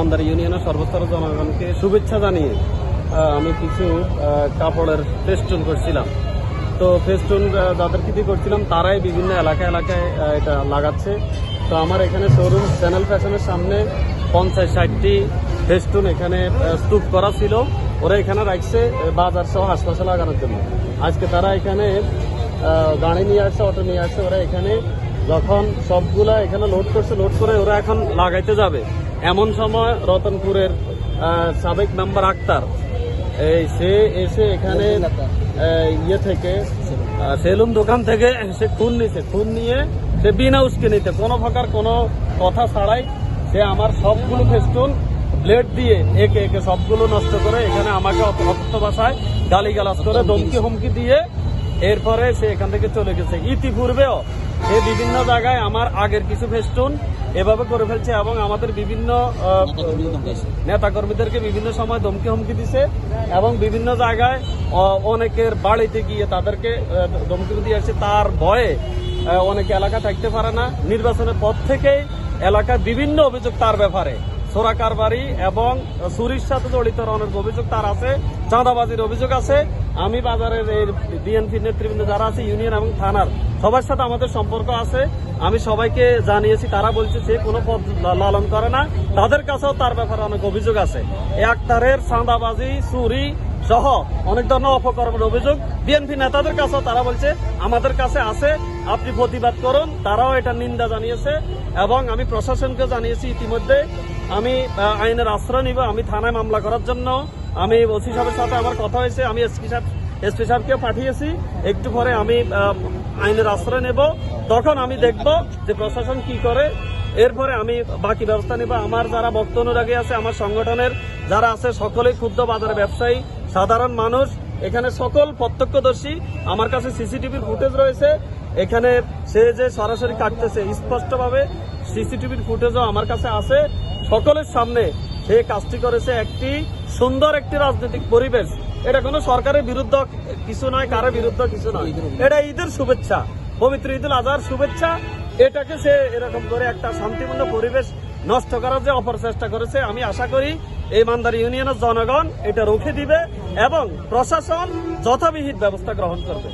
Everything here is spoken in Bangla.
মান্দার ইউনিয়নের সর্বস্তরের জনগণকে শুভেচ্ছা জানিয়ে আমি কিছু কাপড়ের ফেস্টুন করছিলাম। তো ফেস্টুন যাদের কিছু করছিলাম তারাই বিভিন্ন এলাকায় এটা লাগাচ্ছে। তো আমার এখানে শোরুম চ্যানেল ফ্যাশনের সামনে 50-60টি ফেস্টুন এখানে স্তূপ করা ছিল, ওরা এখানে রাখছে বাজার সহ আশপাশে লাগানোর জন্য। আজকে তারা এখানে গাড়ি নিয়ে আসছে, অটো নিয়ে আসছে, ওরা এখানে যখন সবগুলা এখানে লোড করে ওরা এখন লাগাইতে যাবে। এমন সময় রতনপুরের সাবেক মেম্বার আক্তার সে এসে এখানে ইয়ে থেকে সেলুন দোকান থেকে সে খুন নিয়ে সে বিনা উস্কানিতে কোনো প্রকার কোনো কথা ছাড়াই সে আমার সবগুলো ফেস্টুন ব্লেড দিয়ে একে সবগুলো নষ্ট করে এখানে আমাকে অকথ্য ভাষায় গালিগালাজ করে ধমকি হুমকি দিয়ে এরপরে সে এখান থেকে চলে গেছে। ইতিপূর্বেও সে বিভিন্ন জায়গায় আমার আগের কিছু ফেস্টুন এভাবে করে ফেলছে এবং আমাদের বিভিন্ন নেতাকর্মীদেরকে বিভিন্ন সময় ধমকি হুমকি দিছে এবং বিভিন্ন জায়গায় অনেকের বাড়িতে গিয়ে তাদেরকে ধমকি দিয়ে আসছে। তার ভয়ে অনেকে এলাকা থাকতে পারে না। নির্বাচনের পর থেকেই এলাকায় বিভিন্ন অভিযোগ তার ব্যাপারে, চোরা কারবারি এবং চুরির সাথে জড়িত অনেক অভিযোগ তার আছে, চাঁদাবাজির অভিযোগ আছে। আমি বাজারের এই বিএনপি নেতৃবৃন্দ যারা আছে ইউনিয়ন এবং থানার সবার সাথে আমাদের সম্পর্ক আছে। আমি সবাইকে জানিয়েছি, তারা বলছে সে কোনো পদ লালন করে না, তাদের কাছেও তার ব্যাপারে অনেক অভিযোগ আছে। আক্তারের চাঁদাবাজি, চুরি সহ অনেক ধরনের অপকর্মের অভিযোগ বিএনপি নেতাদের কাছেও তারা বলছে আমাদের কাছে আছে, আপনি প্রতিবাদ করুন। তারাও এটা নিন্দা জানিয়েছে এবং আমি প্রশাসনকে জানিয়েছি ইতিমধ্যে আমি আইনের আশ্রয় নিব। আমি থানায় মামলা করার জন্য আমি ওসি সাহেবের সাথে আমার কথা হয়েছে, আমি এসপি সাহেবকেও পাঠিয়েছি। একটু পরে আমি আইনের আশ্রয় নেব, তখন আমি দেখব যে প্রশাসন কি করে, এরপরে আমি বাকি ব্যবস্থা নেব। আমার যারা ভক্ত অনুরাগী আছে, আমার সংগঠনের যারা আছে, সকলেই ক্ষুদ্র বাজারের ব্যবসায়ী, সাধারণ মানুষ, এখানে সকল প্রত্যক্ষদর্শী। আমার কাছে সিসিটিভির ফুটেজ রয়েছে, এখানে সে যে সরাসরি কাটতেছে স্পষ্টভাবে সিসিটিভির ফুটেজও আমার কাছে আছে। সকলের সামনে সে কাজটি করেছে একটি সুন্দর একটি রাজনৈতিক পরিবেশ। এটা কোনো সরকারের বিরুদ্ধে কিছু নয়, কারোর বিরুদ্ধে কিছু নয়, এটা ঈদের শুভেচ্ছা, পবিত্র ঈদুল আজহার শুভেচ্ছা। এটাকে সে এরকম করে একটা শান্তিপূর্ণ পরিবেশ নষ্ট করার যে অপচেষ্টা করেছে, আমি আশা করি এই মান্দার ইউনিয়নের জনগণ এটা রুখে দিবে এবং প্রশাসন যথাবিহিত ব্যবস্থা গ্রহণ করবে।